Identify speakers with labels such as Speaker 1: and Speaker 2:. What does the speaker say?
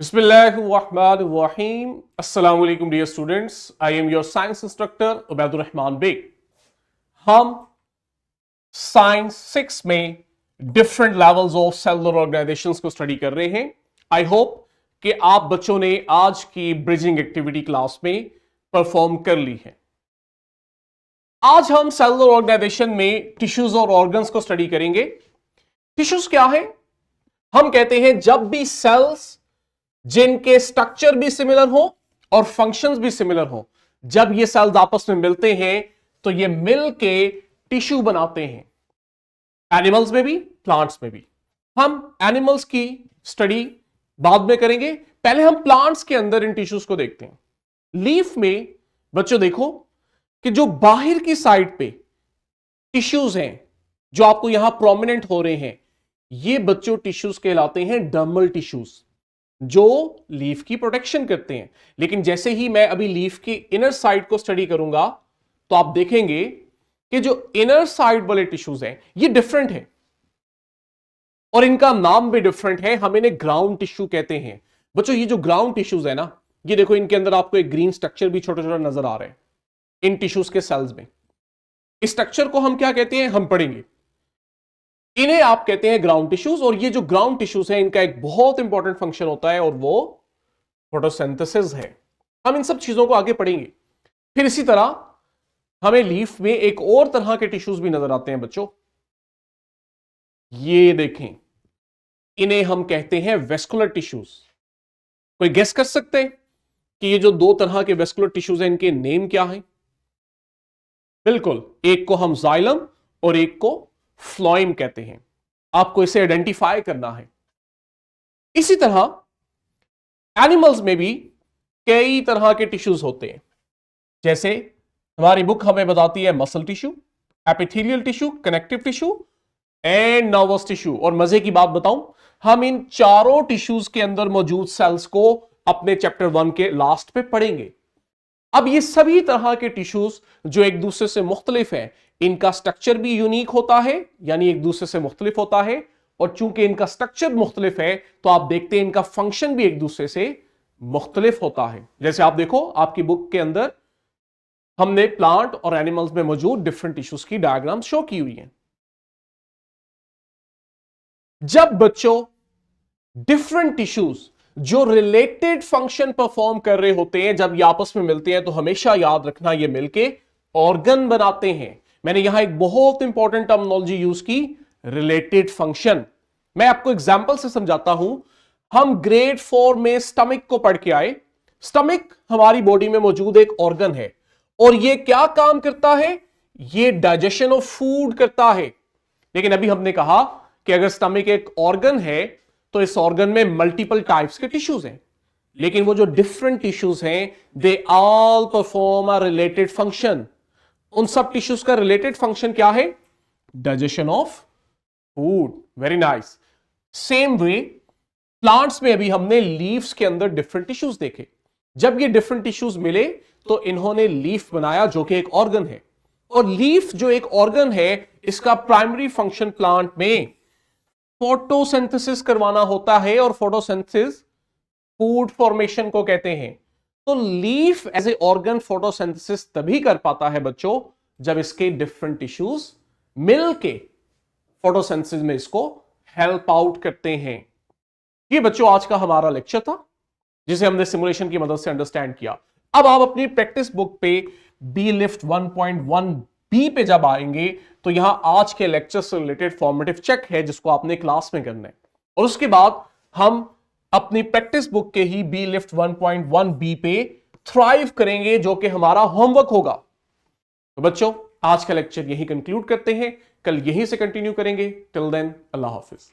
Speaker 1: बिस्मिल्लाहिर्रहमानिर्रहीम। अस्सलाम वालेकुम dear students, I am your science instructor Ubaidur Rahman Baig. हम साइंस 6 में different levels of cellular organisations को स्टडी कर रहे हैं। आई होप कि आप बच्चों ने आज की ब्रिजिंग एक्टिविटी क्लास में परफॉर्म कर ली है। आज हम सेलुलर ऑर्गेनाइजेशन में टिश्यूज और ऑर्गन्स को स्टडी करेंगे। टिश्यूज क्या है? हम कहते हैं जब भी सेल्स जिनके स्ट्रक्चर भी सिमिलर हो और फंक्शंस भी सिमिलर हो, जब ये सेल्स आपस में मिलते हैं तो ये मिल के टिश्यू बनाते हैं। एनिमल्स में भी, प्लांट्स में भी। हम एनिमल्स की स्टडी बाद में करेंगे, पहले हम प्लांट्स के अंदर इन टिश्यूज को देखते हैं। लीफ में बच्चों देखो कि जो बाहर की साइड पे टिश्यूज हैं जो आपको यहां प्रोमिनेंट हो रहे हैं, ये बच्चों टिश्यूज कहलाते हैं डर्मल टिश्यूज, जो लीफ की प्रोटेक्शन करते हैं। लेकिन जैसे ही मैं अभी लीफ की इनर साइड को स्टडी करूंगा तो आप देखेंगे कि जो इनर साइड वाले टिश्यूज हैं ये डिफरेंट है और इनका नाम भी डिफरेंट है। हम इन्हें ग्राउंड टिश्यू कहते हैं। बच्चों ये जो ग्राउंड टिश्यूज है ना, ये देखो इनके अंदर आपको एक ग्रीन स्ट्रक्चर भी छोटा छोटा नजर आ रहा है इन टिश्यूज के सेल्स में। इस स्ट्रक्चर को हम क्या कहते हैं, हम पढ़ेंगे। इन्हें आप कहते हैं ग्राउंड टिश्यूज। और ये जो ग्राउंड टिश्यूज हैं इनका एक बहुत इंपॉर्टेंट फंक्शन होता है और वो फोटोसिंथेसिस है। हम इन सब चीजों को आगे पढ़ेंगे। फिर इसी तरह हमें लीफ में एक और तरह के टिश्यूज भी नजर आते हैं बच्चों। ये देखें, इन्हें हम कहते हैं वेस्कुलर टिश्यूज। कोई गेस कर सकते हैं कि ये जो दो तरह के वेस्कुलर टिश्यूज हैं इनके नेम क्या हैं? बिल्कुल, एक को हम जाइलम और एक को फ्लोएम कहते हैं। आपको इसे आइडेंटिफाई करना है। इसी तरह एनिमल्स में भी कई तरह के टिश्यूज होते हैं। जैसे हमारी बुक हमें बताती है muscle tissue, epithelial tissue, connective tissue and nervous tissue. और मजे की बात बताऊं, हम इन चारों टिश्यूज के अंदर मौजूद सेल्स को अपने चैप्टर 1 के लास्ट पे पढ़ेंगे। अब ये सभी तरह के टिश्यूज जो एक दूसरे से मुख्तलिफ है, इनका स्ट्रक्चर भी यूनिक होता है, यानी एक दूसरे से मुख्तलिफ होता है। और चूंकि इनका स्ट्रक्चर मुख्तलिफ है तो आप देखते हैं इनका फंक्शन भी एक दूसरे से मुख्तलिफ होता है। जैसे आप देखो आपकी बुक के अंदर हमने प्लांट और एनिमल्स में मौजूद डिफरेंट टिश्यूज की डायग्राम शो की हुई है। जब बच्चों डिफरेंट टिश्यूज जो रिलेटेड फंक्शन परफॉर्म कर रहे होते हैं, जब ये आपस में मिलते हैं तो हमेशा याद रखना ये मिलके ऑर्गन बनाते हैं। मैंने यहां एक बहुत इंपॉर्टेंट टर्मिनोलॉजी यूज की, रिलेटेड फंक्शन। मैं आपको एग्जांपल से समझाता हूं। हम ग्रेड 4 में स्टमक को पढ़ के आए। स्टमक हमारी बॉडी में मौजूद एक ऑर्गन है और ये क्या काम करता है? ये डाइजेशन ऑफ फूड करता है। लेकिन अभी हमने कहा कि अगर स्टमक एक ऑर्गन है तो इस ऑर्गन में मल्टीपल टाइप्स के टिश्यूज हैं, लेकिन वो जो डिफरेंट टिश्यूज हैं they all perform a related function. उन सब टिश्यूज का रिलेटेड फंक्शन क्या है? Digestion of food. Very nice. Same way plants में अभी हमने लीव्स के अंदर डिफरेंट टिश्यूज देखे। जब ये डिफरेंट टिश्यूज मिले तो इन्होंने लीफ बनाया जो कि एक ऑर्गन है। और लीफ जो एक ऑर्गन है, इसका प्राइमरी फंक्शन प्लांट में फोटोसिंथेसिस करवाना होता है और फोटोसिंथेसिस फूड फॉर्मेशन को कहते हैं। तो leaf as a organ photosynthesis तभी कर पाता है बच्चों जब इसके डिफरेंट टिश्यूज मिलके फोटोसिंथेसिस में इसको हेल्प आउट करते हैं। ये बच्चों आज का हमारा लेक्चर था जिसे हमने सिमुलेशन की मदद से अंडरस्टैंड किया। अब आप अपनी प्रैक्टिस बुक पे बी लिफ्ट 1.1 बी पे जब आएंगे तो यहां आज के लेक्चर से रिलेटेड फॉर्मेटिव चेक है जिसको आपने क्लास में करना है। और उसके बाद हम अपनी प्रैक्टिस बुक के ही बी लिफ्ट 1.1 बी पे थ्राइव करेंगे जो कि हमारा होमवर्क होगा। तो बच्चों आज का लेक्चर यही कंक्लूड करते हैं, कल यहीं से कंटिन्यू करेंगे। टिल देन अल्लाह हाफिज।